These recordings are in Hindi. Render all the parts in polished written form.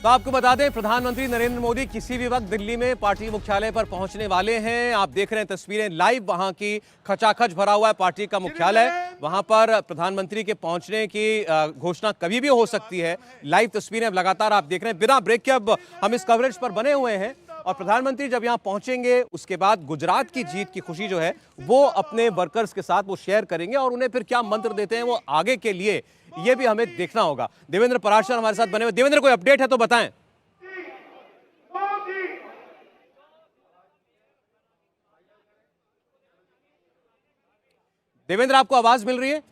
तो आपको बता दें, प्रधानमंत्री नरेंद्र मोदी किसी भी वक्त दिल्ली में पार्टी मुख्यालय पर पहुंचने वाले हैं। आप देख रहे हैं तस्वीरें लाइव, वहां की खचाखच भरा हुआ है पार्टी का मुख्यालय। वहां पर प्रधानमंत्री के पहुंचने की घोषणा कभी भी हो सकती है। लाइव तस्वीरें लगातार आप देख रहे हैं, बिना ब्रेक के अब हम इस कवरेज पर बने हुए हैं। और प्रधानमंत्री जब यहां पहुंचेंगे उसके बाद गुजरात की जीत की खुशी जो है वो अपने वर्कर्स के साथ वो शेयर करेंगे और उन्हें फिर क्या मंत्र देते हैं वो आगे के लिए, ये भी हमें देखना होगा। देवेंद्र पराशर हमारे साथ बने हुए। देवेंद्र, कोई अपडेट है तो बताएं। देवेंद्र, आपको आवाज मिल रही है?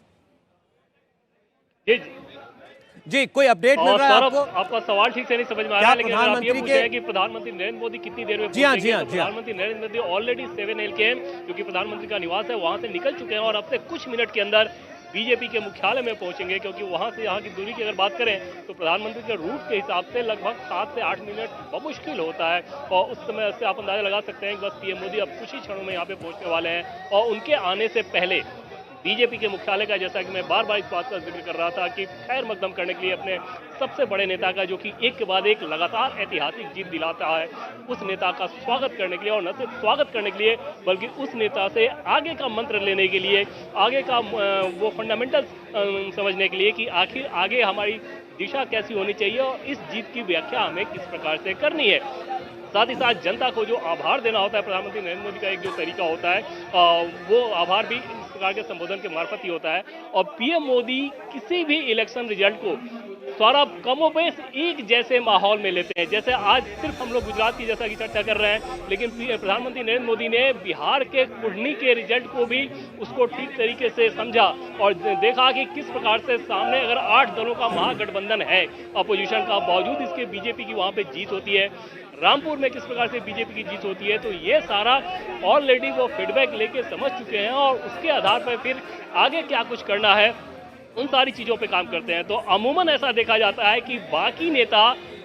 जी, कोई अपडेट मिल रहा है आपको? आपका सवाल ठीक से नहीं समझ में आ रहा है, लेकिन आप ये पूछ रहे हैं कि प्रधानमंत्री नरेंद्र मोदी कितनी देर में पहुंचेंगे। प्रधानमंत्री नरेंद्र मोदी ऑलरेडी 7 एल के एम, जो कि प्रधानमंत्री का निवास है, वहां से निकल चुके हैं और अब से कुछ मिनट के अंदर बीजेपी के मुख्यालय में पहुंचेंगे। क्योंकि वहां से यहाँ की दूरी की अगर बात करें तो प्रधानमंत्री के रूट के हिसाब से लगभग 7 से 8 मिनट बमुश्किल होता है। और उस समय से आप अंदाजा लगा सकते हैं कि बस पीएम मोदी अब कुछ ही क्षणों में यहाँ पे पहुंचने वाले हैं। और उनके आने से पहले बीजेपी के मुख्यालय का, जैसा कि मैं बार बार इस बात का जिक्र कर रहा था, कि खैर मकदम करने के लिए अपने सबसे बड़े नेता का, जो कि एक के बाद एक लगातार ऐतिहासिक जीत दिलाता है, उस नेता का स्वागत करने के लिए, और न सिर्फ स्वागत करने के लिए बल्कि उस नेता से आगे का मंत्र लेने के लिए, आगे का वो फंडामेंटल समझने के लिए कि आखिर आगे हमारी दिशा कैसी होनी चाहिए और इस जीत की व्याख्या हमें किस प्रकार से करनी है। साथ ही साथ जनता को जो आभार देना होता है, प्रधानमंत्री नरेंद्र मोदी का एक जो तरीका होता है वो आभार भी इस प्रकार के संबोधन के मार्फत ही होता है। और पीएम मोदी किसी भी इलेक्शन रिजल्ट को सौरभ कमोबेश एक जैसे माहौल में लेते हैं। जैसे आज सिर्फ हम लोग गुजरात की जैसा की चर्चा कर रहे हैं, लेकिन प्रधानमंत्री नरेंद्र मोदी ने बिहार के कुढ़नी के रिजल्ट को भी उसको ठीक तरीके से समझा और देखा कि किस प्रकार से सामने अगर 8 दलों का महागठबंधन है अपोजिशन का, बावजूद इसके बीजेपी की वहां पे जीत होती है। रामपुर में किस प्रकार से बीजेपी की जीत होती है। तो ये सारा ऑलरेडी वो फीडबैक लेके समझ चुके हैं और उसके आधार पर फिर आगे क्या कुछ करना है उन सारी चीज़ों पे काम करते हैं। तो अमूमन ऐसा देखा जाता है कि बाकी नेता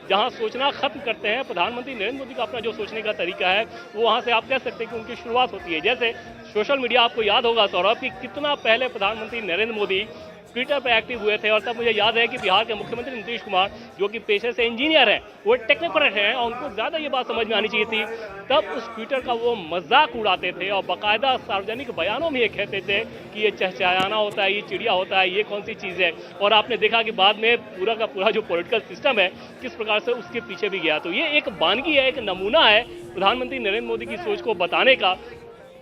जहां सोचना खत्म करते हैं, प्रधानमंत्री नरेंद्र मोदी का अपना जो सोचने का तरीका है वो वहां से आप कह सकते हैं कि उनकी शुरुआत होती है। जैसे सोशल मीडिया, आपको याद होगा सौरभ कि कितना पहले प्रधानमंत्री नरेंद्र मोदी ट्विटर पर एक्टिव हुए थे, और तब मुझे याद है कि बिहार के मुख्यमंत्री नीतीश कुमार, जो कि पेशे से इंजीनियर हैं, वो टेक्नोक्रेट हैं और उनको ज़्यादा ये बात समझ में आनी चाहिए थी, तब उस ट्विटर का वो मजाक उड़ाते थे और बाकायदा सार्वजनिक बयानों में ये कहते थे कि ये चहचहाना होता है, ये चिड़िया होता है, ये कौन सी चीज़ है। और आपने देखा कि बाद में पूरा का पूरा जो पॉलिटिकल सिस्टम है किस प्रकार से उसके पीछे भी गया। तो ये एक वानगी है, एक नमूना है प्रधानमंत्री नरेंद्र मोदी की सोच को बताने का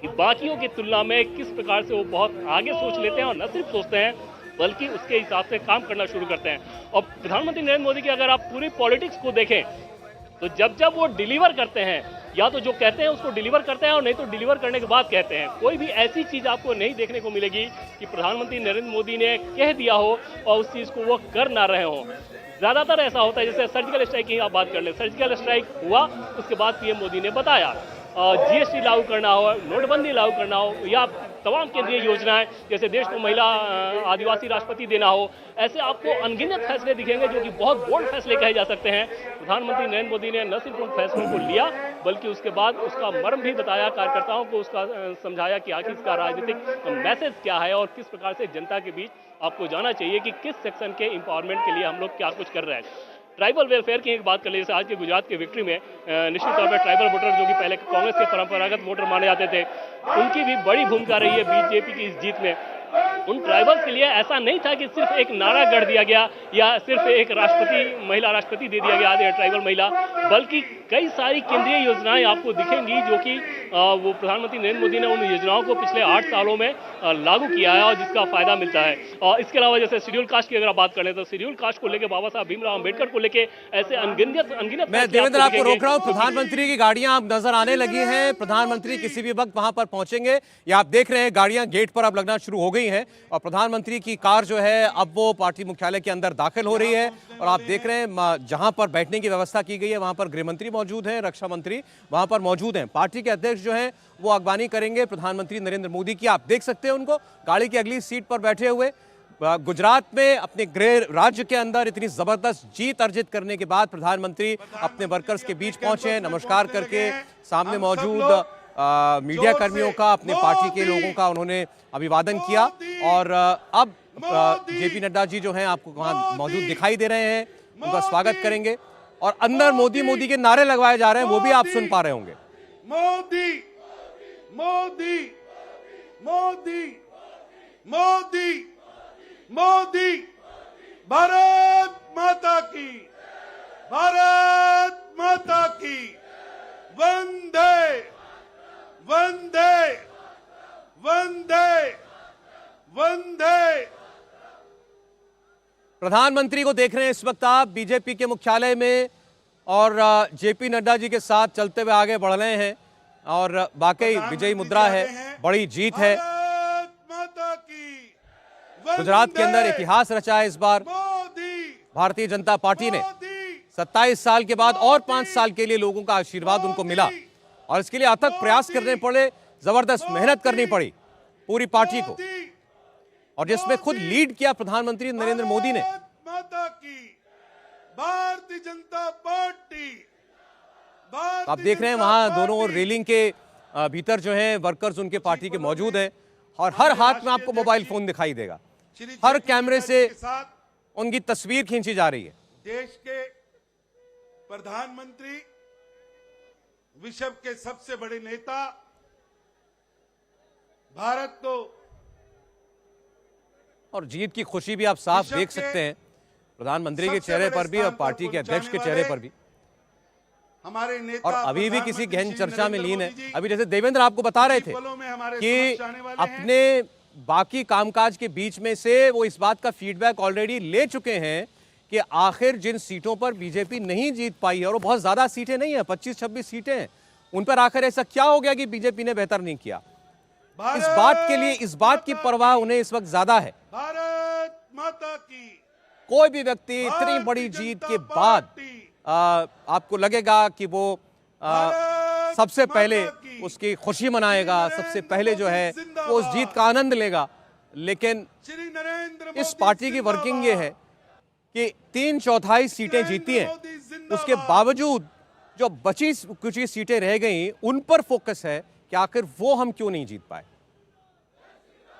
कि बाकियों की तुलना में किस प्रकार से वो बहुत आगे सोच लेते हैं और न सिर्फ सोचते हैं बल्कि उसके हिसाब से काम करना शुरू करते हैं। और प्रधानमंत्री नरेंद्र मोदी की अगर आप पूरी पॉलिटिक्स को देखें तो जब जब वो डिलीवर करते हैं, या तो जो कहते हैं उसको डिलीवर करते हैं और नहीं तो डिलीवर करने के बाद कहते हैं। कोई भी ऐसी चीज़ आपको नहीं देखने को मिलेगी कि प्रधानमंत्री नरेंद्र मोदी ने कह दिया हो और उस चीज़ को वो कर ना रहे हों। ज़्यादातर ऐसा होता है, जैसे सर्जिकल स्ट्राइक की आप बात कर लें, सर्जिकल स्ट्राइक हुआ, उसके बाद पीएम मोदी ने बताया जीएसटी लागू करना हो, नोटबंदी लागू करना हो, या तमाम केंद्रीय योजनाएं जैसे देश को महिला आदिवासी राष्ट्रपति देना हो, ऐसे आपको अनगिनत फैसले दिखेंगे जो कि बहुत बोल्ड फैसले कहे जा सकते हैं। प्रधानमंत्री नरेंद्र मोदी ने न सिर्फ उन फैसलों को लिया बल्कि उसके बाद उसका मर्म भी बताया, कार्यकर्ताओं को उसका समझाया कि आखिर इसका राजनीतिक मैसेज क्या है और किस प्रकार से जनता के बीच आपको जाना चाहिए कि किस सेक्शन के एम्पावरमेंट के लिए हम लोग क्या कुछ कर रहे हैं। ट्राइबल वेलफेयर की एक बात कर लीजिए, जैसे आज के गुजरात के विक्ट्री में निश्चित तौर पर ट्राइबल वोटर, जो कि पहले कांग्रेस के परंपरागत वोटर माने जाते थे, उनकी भी बड़ी भूमिका रही है बीजेपी की इस जीत में। उन ट्राइबल्स के लिए ऐसा नहीं था कि सिर्फ एक नारा गढ़ दिया गया या सिर्फ एक राष्ट्रपति, महिला राष्ट्रपति दे दिया गया ट्राइबल महिला, बल्कि कई सारी केंद्रीय योजनाएं आपको दिखेंगी जो कि वो प्रधानमंत्री नरेंद्र मोदी ने उन योजनाओं को पिछले 8 सालों में लागू किया है और जिसका फायदा मिलता है। और इसके अलावा जैसे शेड्यूल कास्ट की अगर बात करें तो शेड्यूल कास्ट को लेकर, बाबा साहब भीमराव अम्बेडकर को लेकर ऐसे अनगिनत मैं देवेंद्र आपको रोक रहा हूं। प्रधानमंत्री की गाड़ियां अब नजर आने लगी हैं, प्रधानमंत्री किसी भी वक्त वहां पर पहुंचेंगे। या आप देख रहे हैं गाड़ियां गेट पर अब लगना शुरू हो गई हैं और प्रधानमंत्री की कार जो है अब वो पार्टी मुख्यालय के अंदर दाखिल हो रही है। और आप देख रहे हैं जहां पर बैठने की व्यवस्था की गई है वहां पर गृह मंत्री मौजूद हैं, रक्षा मंत्री वहां पर मौजूद हैं, पार्टी के अध्यक्ष जो हैं वो अगवानी करेंगे प्रधानमंत्री नरेंद्र मोदी की। आप देख सकते हैं उनको गाड़ी की अगली सीट पर बैठे हुए। गुजरात में अपने गृह राज्य के अंदर इतनी जबरदस्त जीत अर्जित करने के बाद प्रधानमंत्री अपने वर्कर्स के बीच पहुंचे, नमस्कार करके सामने मौजूद मीडिया कर्मियों का, अपने पार्टी के लोगों का उन्होंने अभिवादन किया। और अब जेपी नड्डा जी जो हैं आपको वहां मौजूद दिखाई दे रहे हैं, उनका स्वागत करेंगे। और अंदर मोदी मोदी के नारे लगवाए जा रहे हैं, वो भी आप सुन पा रहे होंगे। मोदी मोदी मोदी मोदी मोदी, भारत माता की, भारत माता की, वंदे वंदे वंदे वंदे। प्रधानमंत्री को देख रहे हैं इस वक्त आप बीजेपी के मुख्यालय में, और जेपी नड्डा जी के साथ चलते हुए आगे बढ़ रहे हैं, और वाकई विजयी मुद्रा है, बड़ी जीत है। गुजरात के अंदर इतिहास रचा है इस बार भारतीय जनता पार्टी ने। 27 साल के बाद और 5 साल के लिए लोगों का आशीर्वाद उनको मिला, और इसके लिए अथक प्रयास करने पड़े, जबरदस्त मेहनत करनी पड़ी पूरी पार्टी को, और जिसमें खुद लीड किया प्रधानमंत्री नरेंद्र मोदी ने। भारतीय जनता पार्टी, आप देख रहे हैं वहां दोनों रेलिंग के भीतर जो है वर्कर्स उनके पार्टी के मौजूद हैं, और हर हाथ में आपको मोबाइल फोन दिखाई देगा, हर कैमरे से उनकी तस्वीर खींची जा रही है। देश के प्रधानमंत्री, विश्व के सबसे बड़े नेता, भारत को, और जीत की खुशी भी आप साफ देख सकते हैं प्रधानमंत्री के चेहरे पर भी और पार्टी के अध्यक्ष के चेहरे पर भी। हमारे नेता और अभी भी किसी गहन चर्चा में लीन है। अभी जैसे देवेंद्र आपको बता रहे थे कि अपने बाकी कामकाज के बीच में से वो इस बात का फीडबैक ऑलरेडी ले चुके हैं कि आखिर जिन सीटों पर बीजेपी नहीं जीत पाई है, और वो बहुत ज्यादा सीटें नहीं है, 25-26 सीटें हैं, उन पर आखिर ऐसा क्या हो गया कि बीजेपी ने बेहतर नहीं किया। इस बात के लिए, इस बात की परवाह उन्हें इस वक्त ज्यादा है। भारत माता की, कोई भी व्यक्ति इतनी बड़ी जीत के बाद आपको लगेगा कि वो सबसे पहले उसकी खुशी मनाएगा, सबसे पहले जो है वो उस जीत का आनंद लेगा। लेकिन इस पार्टी की वर्किंग ये है कि 3/4 सीटें जीती हैं, उसके बावजूद जो बची कुछ सीटें रह गई उन पर फोकस है कि आखिर वो हम क्यों नहीं जीत पाए।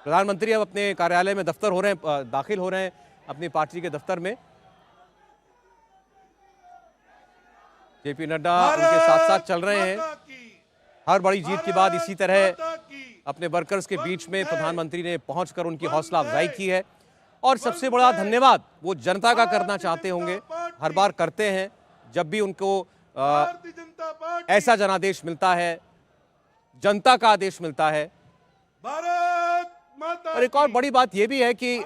प्रधानमंत्री अब अपने कार्यालय में दफ्तर हो रहे हैं, दाखिल हो रहे हैं अपनी पार्टी के दफ्तर में। जेपी नड्डा उनके साथ साथ चल रहे हैं। हर बड़ी जीत के बाद इसी तरह अपने वर्कर्स के बीच में प्रधानमंत्री ने पहुंचकर उनकी हौसला अफजाई की है, और सबसे बड़ा धन्यवाद वो जनता का करना चाहते होंगे, हर बार करते हैं जब भी उनको ऐसा जनादेश मिलता है, जनता का आदेश मिलता है। और एक और बड़ी बात यह भी है कि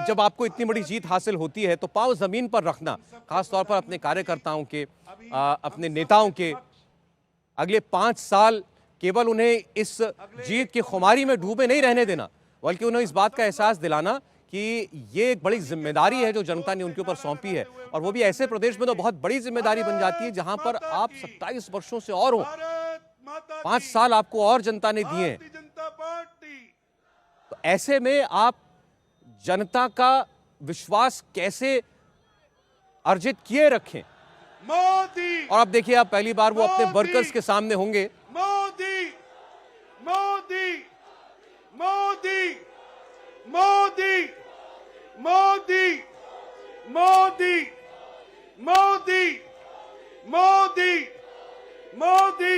जब आपको इतनी बड़ी जीत हासिल होती है तो पांव जमीन पर रखना, खासतौर पर अपने कार्यकर्ताओं के, अपने नेताओं के, अगले 5 साल केवल उन्हें इस जीत की खुमारी में डूबे नहीं रहने देना, बल्कि उन्हें इस बात का एहसास दिलाना कि ये एक बड़ी जिम्मेदारी है जो जनता ने उनके ऊपर सौंपी है। और वो भी ऐसे प्रदेश में तो बहुत बड़ी जिम्मेदारी बन जाती है जहां पर आप 27 वर्षों से और हो, 5 साल आपको और जनता ने दिए हैं। तो ऐसे में आप जनता का विश्वास कैसे अर्जित किए रखें। मोदी, और अब देखिए, आप पहली बार वो अपने वर्कर्स के सामने होंगे। मोदी मोदी मोदी मोदी मोदी मोदी मोदी मोदी मोदी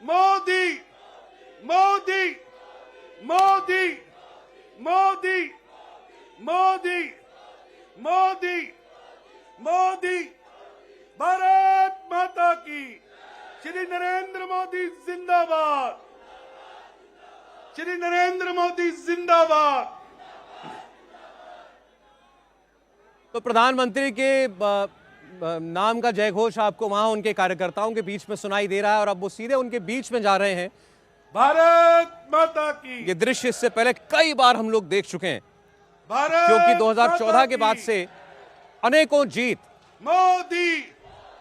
मोदी मोदी मोदी मोदी मोदी मोदी मोदी, भारत माता की, श्री नरेंद्र मोदी जिंदाबाद, श्री नरेंद्र मोदी जिंदाबाद। तो प्रधानमंत्री के नाम का जयघोष आपको वहां उनके कार्यकर्ताओं के बीच में सुनाई दे रहा है, और अब वो सीधे उनके बीच में जा रहे हैं। भारत माता की, ये दृश्य इससे पहले कई बार हम लोग देख चुके हैं, भारत क्योंकि 2014 के बाद से अनेकों जीत मोदी,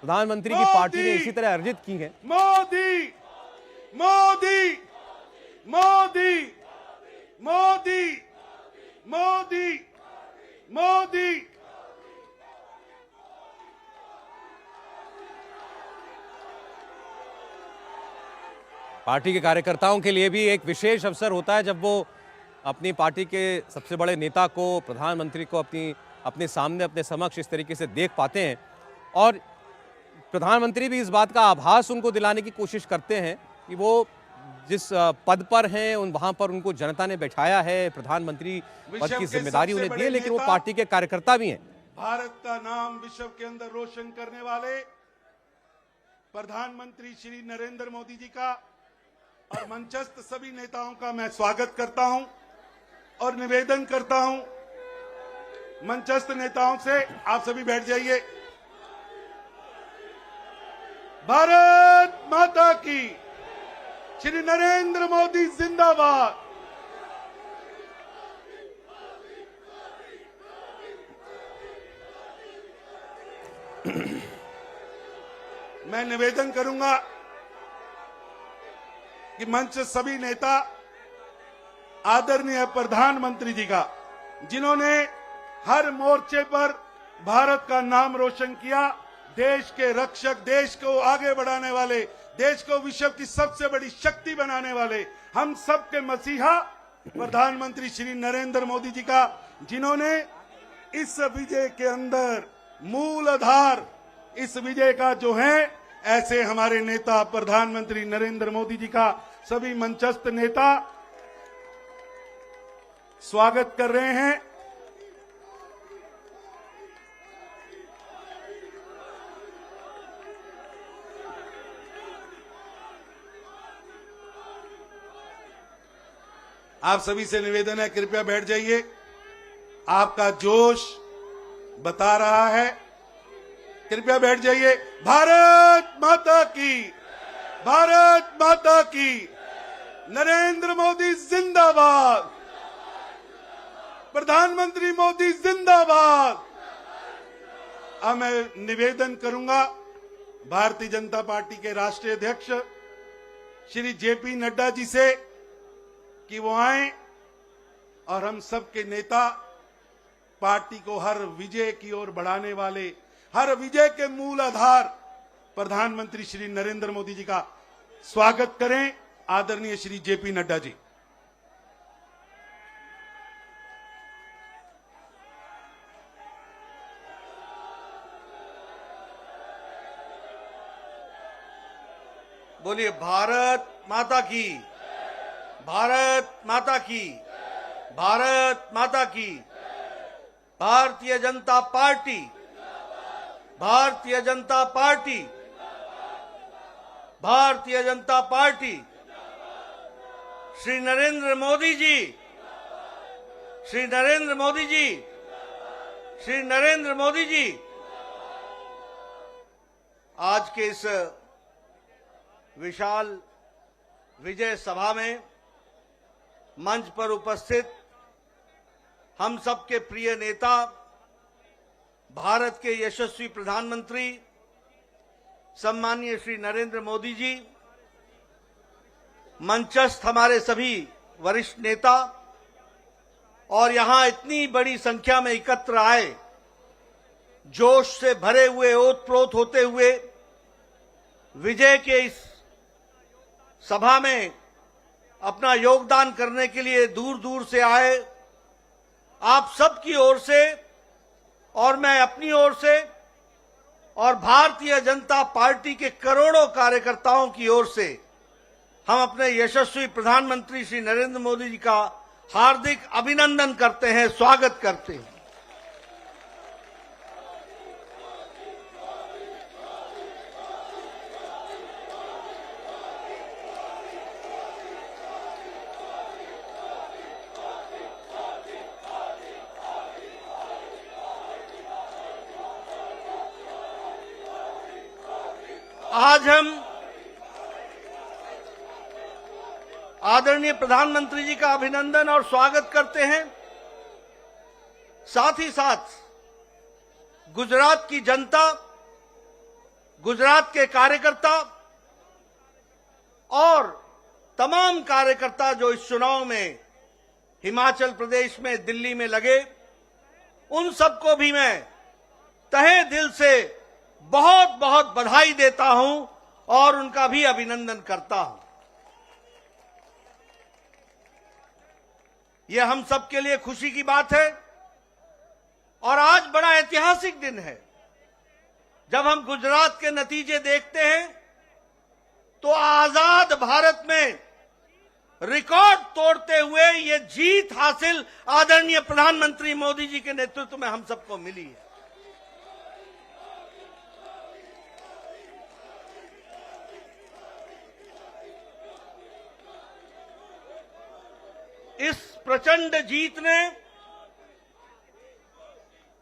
प्रधानमंत्री की पार्टी ने इसी तरह अर्जित की है। मोदी मोदी मोदी मोदी मोदी मोदी। पार्टी के कार्यकर्ताओं के लिए भी एक विशेष अवसर होता है जब वो अपनी पार्टी के सबसे बड़े नेता को, प्रधानमंत्री को अपने सामने, अपने समक्ष इस तरीके से देख पाते हैं। और प्रधानमंत्री भी इस बात का आभास उनको दिलाने की कोशिश करते हैं कि वो जिस पद पर हैं वहां पर उनको जनता ने बैठाया है, प्रधानमंत्री पद की जिम्मेदारी उन्हें दी है, लेकिन वो पार्टी के कार्यकर्ता भी हैं। भारत का नाम विश्व के अंदर रोशन करने वाले प्रधानमंत्री श्री नरेंद्र मोदी जी का और मंचस्थ सभी नेताओं का मैं स्वागत करता हूं और निवेदन करता हूं मंचस्थ नेताओं से, आप सभी बैठ जाइए। भारत माता की, श्री नरेंद्र मोदी जिंदाबाद। मैं निवेदन करूंगा कि मंच सभी नेता आदरणीय प्रधानमंत्री जी का, जिन्होंने हर मोर्चे पर भारत का नाम रोशन किया, देश के रक्षक, देश को आगे बढ़ाने वाले, देश को विश्व की सबसे बड़ी शक्ति बनाने वाले, हम सबके मसीहा प्रधानमंत्री श्री नरेंद्र मोदी जी का, जिन्होंने इस विजय के अंदर मूल आधार इस विजय का जो है, ऐसे हमारे नेता प्रधानमंत्री नरेंद्र मोदी जी का सभी मंचस्थ नेता स्वागत कर रहे हैं। आप सभी से निवेदन है, कृपया बैठ जाइए। आपका जोश बता रहा है, कृपया बैठ जाइए। भारत माता की, भारत माता की, नरेंद्र मोदी जिंदाबाद, प्रधानमंत्री मोदी जिंदाबाद। अब मैं निवेदन करूंगा भारतीय जनता पार्टी के राष्ट्रीय अध्यक्ष श्री जेपी नड्डा जी से कि वो आए और हम सबके नेता पार्टी को हर विजय की ओर बढ़ाने वाले, हर विजय के मूल आधार प्रधानमंत्री श्री नरेंद्र मोदी जी का स्वागत करें। आदरणीय श्री जेपी नड्डा जी। बोलिए भारत माता की, भारत माता की, भारत माता की। Bharatiya Janata party, Bharatiya Janata party, Bharatiya Janata party. Shri Narendra Modi ji, Shri Narendra Modi ji, Shri Narendra Modi ji. आज के इस विशाल विजय सभा में मंच पर उपस्थित हम सबके प्रिय नेता, भारत के यशस्वी प्रधानमंत्री सम्माननीय श्री नरेंद्र मोदी जी, मंचस्थ हमारे सभी वरिष्ठ नेता और यहां इतनी बड़ी संख्या में एकत्र आए, जोश से भरे हुए, ओतप्रोत होते हुए विजय के इस सभा में अपना योगदान करने के लिए दूर दूर से आए, आप सबकी ओर से और मैं अपनी ओर से और भारतीय जनता पार्टी के करोड़ों कार्यकर्ताओं की ओर से हम अपने यशस्वी प्रधानमंत्री श्री नरेंद्र मोदी जी का हार्दिक अभिनंदन करते हैं, स्वागत करते हैं। आज हम आदरणीय प्रधानमंत्री जी का अभिनंदन और स्वागत करते हैं, साथ ही साथ गुजरात की जनता, गुजरात के कार्यकर्ता और तमाम कार्यकर्ता जो इस चुनाव में हिमाचल प्रदेश में, दिल्ली में लगे, उन सबको भी मैं तहे दिल से बहुत बहुत बधाई देता हूं और उनका भी अभिनंदन करता हूं। यह हम सबके लिए खुशी की बात है और आज बड़ा ऐतिहासिक दिन है। जब हम गुजरात के नतीजे देखते हैं तो आजाद भारत में रिकॉर्ड तोड़ते हुए ये जीत हासिल आदरणीय प्रधानमंत्री मोदी जी के नेतृत्व में हम सबको मिली है। इस प्रचंड जीत ने,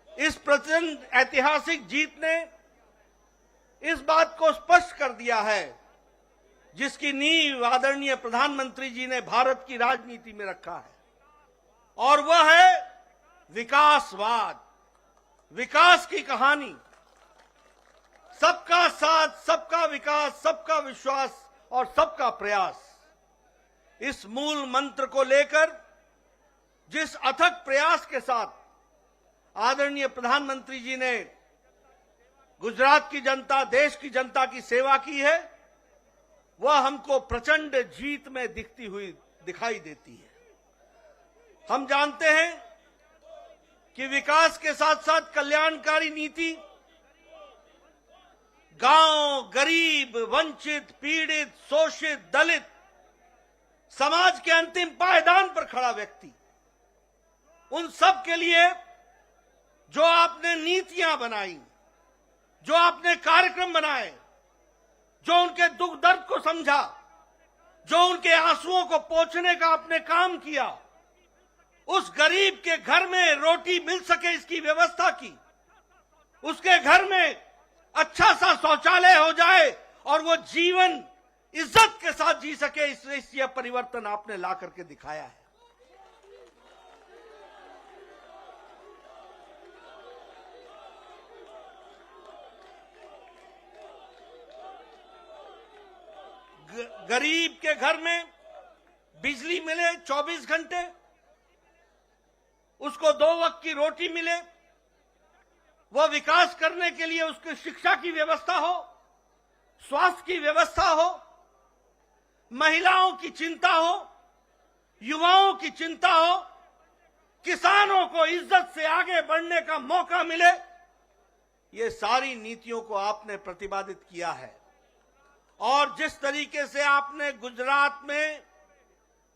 इस प्रचंड ऐतिहासिक जीत ने इस बात को स्पष्ट कर दिया है जिसकी नींव आदरणीय प्रधानमंत्री जी ने भारत की राजनीति में रखा है, और वह है विकासवाद, विकास की कहानी। सबका साथ, सबका विकास, सबका विश्वास और सबका प्रयास, इस मूल मंत्र को लेकर जिस अथक प्रयास के साथ आदरणीय प्रधानमंत्री जी ने गुजरात की जनता, देश की जनता की सेवा की है, वह हमको प्रचंड जीत में दिखती हुई दिखाई देती है। हम जानते हैं कि विकास के साथ साथ कल्याणकारी नीति गांव, गरीब, वंचित, पीड़ित, शोषित, दलित, समाज के अंतिम पायदान पर खड़ा व्यक्ति, उन सब के लिए जो आपने नीतियां बनाई, जो आपने कार्यक्रम बनाए, जो उनके दुख दर्द को समझा, जो उनके आंसुओं को पोंछने का आपने काम किया, उस गरीब के घर में रोटी मिल सके इसकी व्यवस्था की, उसके घर में अच्छा सा शौचालय हो जाए और वो जीवन इज्जत के साथ जी सके, इस यह परिवर्तन आपने ला करके दिखाया है। गरीब के घर में बिजली मिले 24 घंटे, उसको 2 वक्त की रोटी मिले, वह विकास करने के लिए उसकी शिक्षा की व्यवस्था हो, स्वास्थ्य की व्यवस्था हो, महिलाओं की चिंता हो, युवाओं की चिंता हो, किसानों को इज्जत से आगे बढ़ने का मौका मिले, ये सारी नीतियों को आपने प्रतिपादित किया है। और जिस तरीके से आपने गुजरात में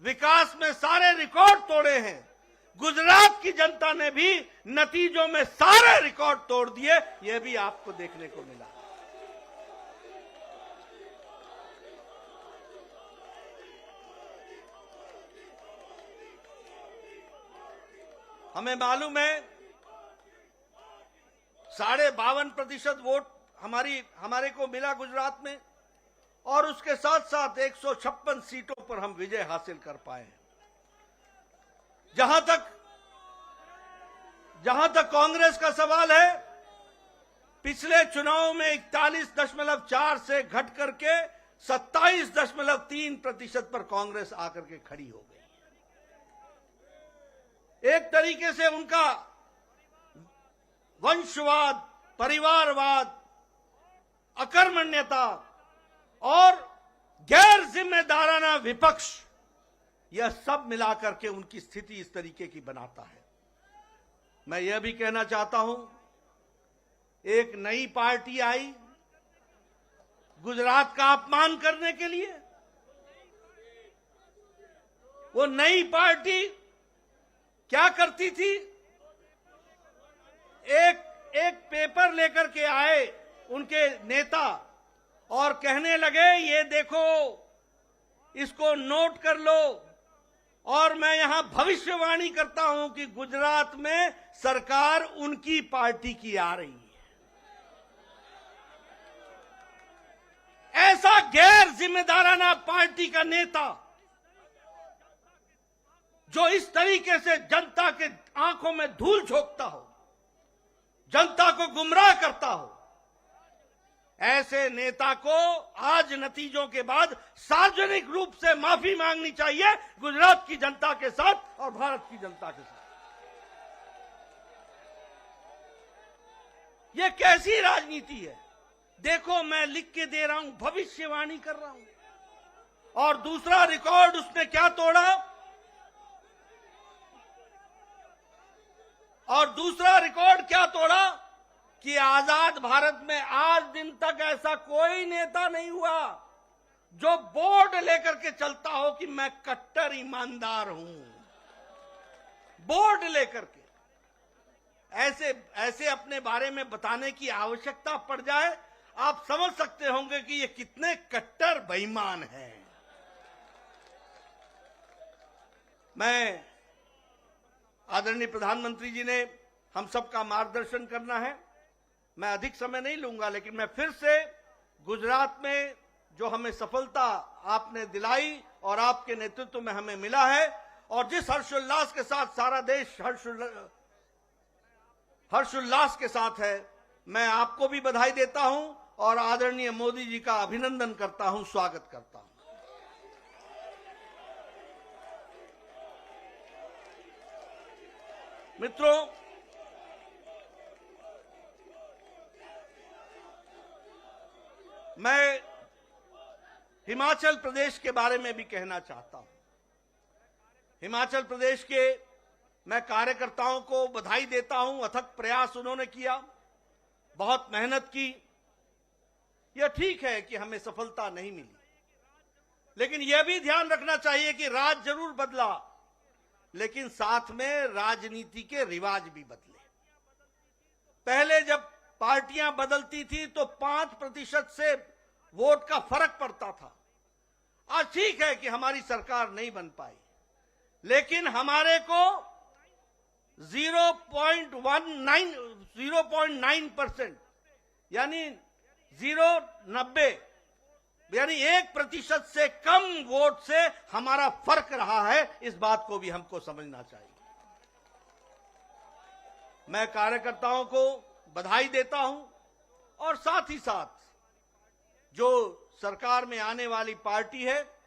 विकास में सारे रिकॉर्ड तोड़े हैं, गुजरात की जनता ने भी नतीजों में सारे रिकॉर्ड तोड़ दिए, यह भी आपको देखने को मिला। हमें मालूम है 52.5% वोट हमारे को मिला गुजरात में, और उसके साथ साथ 156 सीटों पर हम विजय हासिल कर पाए हैं। जहां तक कांग्रेस का सवाल है, पिछले चुनाव में 41.4 से घट करके 27.3% पर कांग्रेस आकर के खड़ी हो गई। एक तरीके से उनका वंशवाद, परिवारवाद, अकर्मण्यता और गैर जिम्मेदाराना विपक्ष, यह सब मिलाकर के उनकी स्थिति इस तरीके की बनाता है। मैं यह भी कहना चाहता हूं, एक नई पार्टी आई गुजरात का अपमान करने के लिए। वो नई पार्टी क्या करती थी? एक पेपर लेकर के आए उनके नेता और कहने लगे, ये देखो, इसको नोट कर लो, और मैं यहां भविष्यवाणी करता हूं कि गुजरात में सरकार उनकी पार्टी की आ रही है। ऐसा गैर जिम्मेदाराना पार्टी का नेता जो इस तरीके से जनता के आंखों में धूल झोंकता हो, जनता को गुमराह करता हो, ऐसे नेता को आज नतीजों के बाद सार्वजनिक रूप से माफी मांगनी चाहिए गुजरात की जनता के साथ और भारत की जनता के साथ। यह कैसी राजनीति है? देखो, मैं लिख के दे रहा हूं, भविष्यवाणी कर रहा हूं। और दूसरा रिकॉर्ड उसने क्या तोड़ा? और दूसरा रिकॉर्ड क्या तोड़ा कि आजाद भारत में आज दिन तक ऐसा कोई नेता नहीं हुआ जो बोर्ड लेकर के चलता हो कि मैं कट्टर ईमानदार हूं। बोर्ड लेकर के ऐसे अपने बारे में बताने की आवश्यकता पड़ जाए, आप समझ सकते होंगे कि ये कितने कट्टर बेईमान हैं। मैं आदरणीय प्रधानमंत्री जी ने हम सबका मार्गदर्शन करना है, मैं अधिक समय नहीं लूंगा, लेकिन मैं फिर से गुजरात में जो हमें सफलता आपने दिलाई और आपके नेतृत्व में हमें मिला है, और जिस हर्षोल्लास के साथ सारा देश हर्षोल्लास के साथ है, मैं आपको भी बधाई देता हूं और आदरणीय मोदी जी का अभिनंदन करता हूं, स्वागत करता हूं। मित्रों, मैं हिमाचल प्रदेश के बारे में भी कहना चाहता हूं। हिमाचल प्रदेश के मैं कार्यकर्ताओं को बधाई देता हूं, अथक प्रयास उन्होंने किया, बहुत मेहनत की। यह ठीक है कि हमें सफलता नहीं मिली, लेकिन यह भी ध्यान रखना चाहिए कि राज जरूर बदला, लेकिन साथ में राजनीति के रिवाज भी बदले। पहले जब पार्टियां बदलती थी तो 5% से वोट का फर्क पड़ता था। आज ठीक है कि हमारी सरकार नहीं बन पाई, लेकिन हमारे को 0.9% यानी 0.90 यानी 1% से कम वोट से हमारा फर्क रहा है। इस बात को भी हमको समझना चाहिए। मैं कार्यकर्ताओं को बधाई देता हूं और साथ ही साथ जो सरकार में आने वाली पार्टी है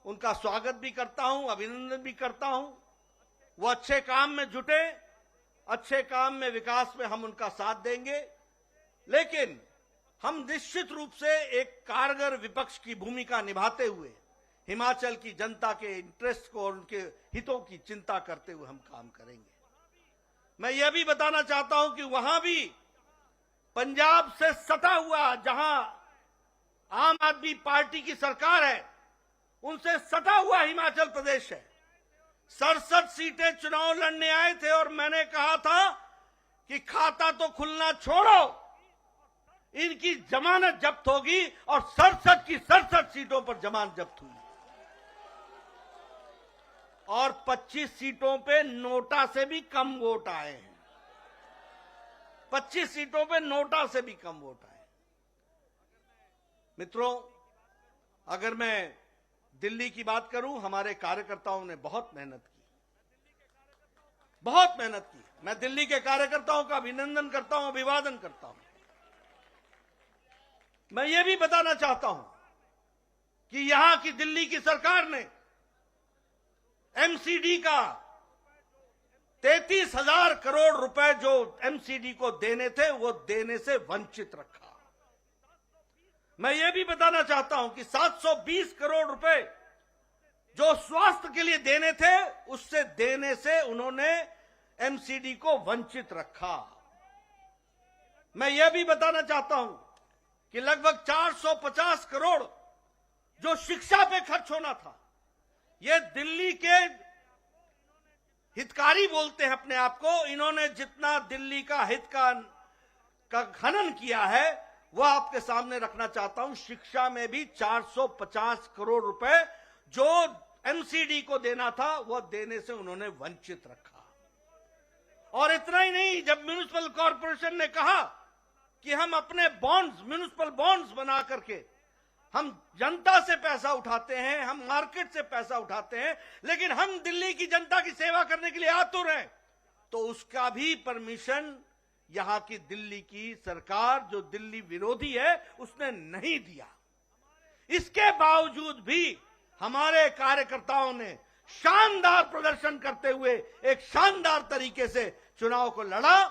उनका स्वागत भी करता हूं, अभिनंदन भी करता हूं। वो अच्छे काम में जुटे, अच्छे काम में, विकास में हम उनका साथ देंगे, लेकिन हम निश्चित रूप से एक कारगर विपक्ष की भूमिका निभाते हुए हिमाचल की जनता के इंटरेस्ट को और उनके हितों की चिंता करते हुए हम काम करेंगे। मैं यह भी बताना चाहता हूं कि वहां भी पंजाब से सटा हुआ, जहां आम आदमी पार्टी की सरकार है, उनसे सटा हुआ हिमाचल प्रदेश है। 67 सीटें चुनाव लड़ने आए थे और मैंने कहा था कि खाता तो खुलना छोड़ो, इनकी जमानत जब्त होगी, और 67 की 67 सीटों पर जमानत जब्त हुई और 25 सीटों पे नोटा से भी कम वोट आए हैं। 25 सीटों पे नोटा से भी कम वोट आए। मित्रों, अगर मैं दिल्ली की बात करूं, हमारे कार्यकर्ताओं ने बहुत मेहनत की, बहुत मेहनत की। मैं दिल्ली के कार्यकर्ताओं का अभिनंदन करता हूं, अभिवादन करता हूं। मैं ये भी बताना चाहता हूं कि यहां की दिल्ली की सरकार ने एमसीडी का 33,000 करोड़ रुपए जो एमसीडी को देने थे, वो देने से वंचित रखा। मैं ये भी बताना चाहता हूं कि 720 करोड़ रुपए जो स्वास्थ्य के लिए देने थे, उससे देने से उन्होंने एमसीडी को वंचित रखा। मैं यह भी बताना चाहता हूं कि लगभग 450 करोड़ जो शिक्षा पे खर्च होना था, ये दिल्ली के हितकारी बोलते हैं अपने आप को, इन्होंने जितना दिल्ली का हित का खनन किया है वह आपके सामने रखना चाहता हूं। शिक्षा में भी 450 करोड़ रुपए जो एमसीडी को देना था, वह देने से उन्होंने वंचित रखा। और इतना ही नहीं, जब म्युनिसिपल कॉर्पोरेशन ने कहा कि हम अपने बॉन्ड्स, म्युनिसिपल बॉन्ड्स बना करके हम जनता से पैसा उठाते हैं, हम मार्केट से पैसा उठाते हैं, लेकिन हम दिल्ली की जनता की सेवा करने के लिए आतुर हैं, तो उसका भी परमिशन यहां की दिल्ली की सरकार, जो दिल्ली विरोधी है, उसने नहीं दिया। इसके बावजूद भी हमारे कार्यकर्ताओं ने शानदार प्रदर्शन करते हुए एक शानदार तरीके से चुनाव को लड़ा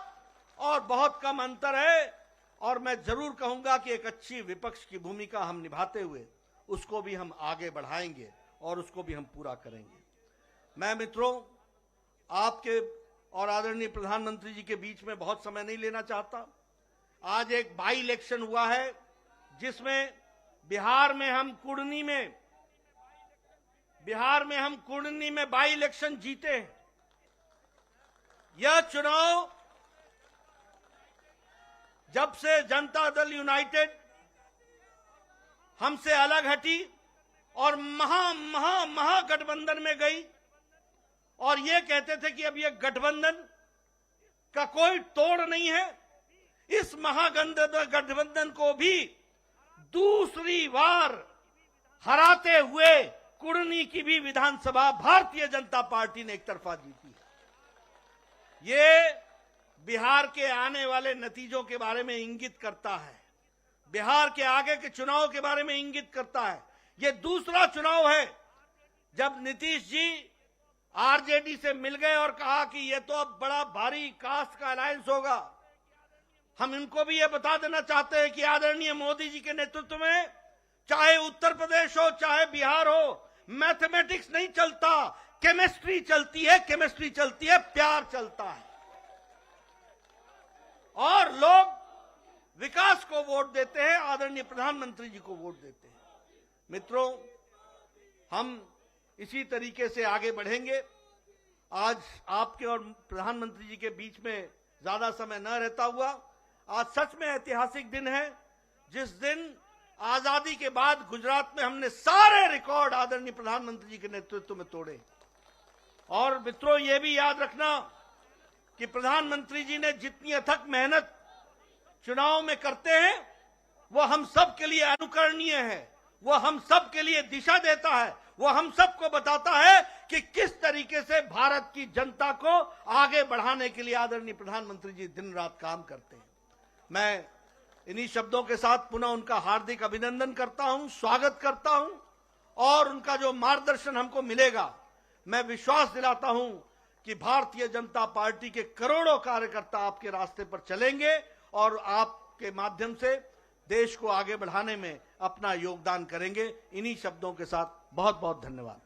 और बहुत कम अंतर है। और मैं जरूर कहूंगा कि एक अच्छी विपक्ष की भूमिका हम निभाते हुए उसको भी हम आगे बढ़ाएंगे और उसको भी हम पूरा करेंगे। मैं मित्रों, आपके और आदरणीय प्रधानमंत्री जी के बीच में बहुत समय नहीं लेना चाहता। आज एक बाई इलेक्शन हुआ है जिसमें बिहार में हम कुर्नी में बाई इलेक्शन जीते हैं। यह चुनाव जब से जनता दल यूनाइटेड हमसे अलग हटी और महागठबंधन में गई और ये कहते थे कि अब ये गठबंधन का कोई तोड़ नहीं है, इस महागठबंधन को भी दूसरी बार हराते हुए कुर्नी की भी विधानसभा भारतीय जनता पार्टी ने एक तरफा जीती है। ये बिहार के आने वाले नतीजों के बारे में इंगित करता है, बिहार के आगे के चुनाव के बारे में इंगित करता है। ये दूसरा चुनाव है जब नीतीश जी आरजेडी से मिल गए और कहा कि ये तो अब बड़ा भारी कास्ट का अलायंस होगा। हम इनको भी ये बता देना चाहते हैं कि आदरणीय मोदी जी के नेतृत्व में चाहे उत्तर प्रदेश हो चाहे बिहार हो, मैथमेटिक्स नहीं चलता, केमिस्ट्री चलती है, प्यार चलता है और लोग विकास को वोट देते हैं, आदरणीय प्रधानमंत्री जी को वोट देते हैं। मित्रों, हम इसी तरीके से आगे बढ़ेंगे। आज आपके और प्रधानमंत्री जी के बीच में ज्यादा समय न रहता हुआ, आज सच में ऐतिहासिक दिन है जिस दिन आजादी के बाद गुजरात में हमने सारे रिकॉर्ड आदरणीय प्रधानमंत्री जी के नेतृत्व में तोड़े। और मित्रों, ये भी याद रखना कि प्रधानमंत्री जी ने जितनी अथक मेहनत चुनाव में करते हैं वो हम सब के लिए अनुकरणीय है, वो हम सब के लिए दिशा देता है, वो हम सबको बताता है कि किस तरीके से भारत की जनता को आगे बढ़ाने के लिए आदरणीय प्रधानमंत्री जी दिन रात काम करते हैं। मैं इन्हीं शब्दों के साथ पुनः उनका हार्दिक अभिनंदन करता हूं, स्वागत करता हूं और उनका जो मार्गदर्शन हमको मिलेगा, मैं विश्वास दिलाता हूं कि भारतीय जनता पार्टी के करोड़ों कार्यकर्ता आपके रास्ते पर चलेंगे और आपके माध्यम से देश को आगे बढ़ाने में अपना योगदान करेंगे। इन्हीं शब्दों के साथ बहुत बहुत धन्यवाद।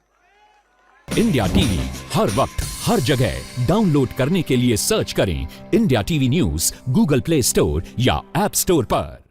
इंडिया टीवी हर वक्त हर जगह डाउनलोड करने के लिए सर्च करें India TV news Google play store या ऐप स्टोर पर।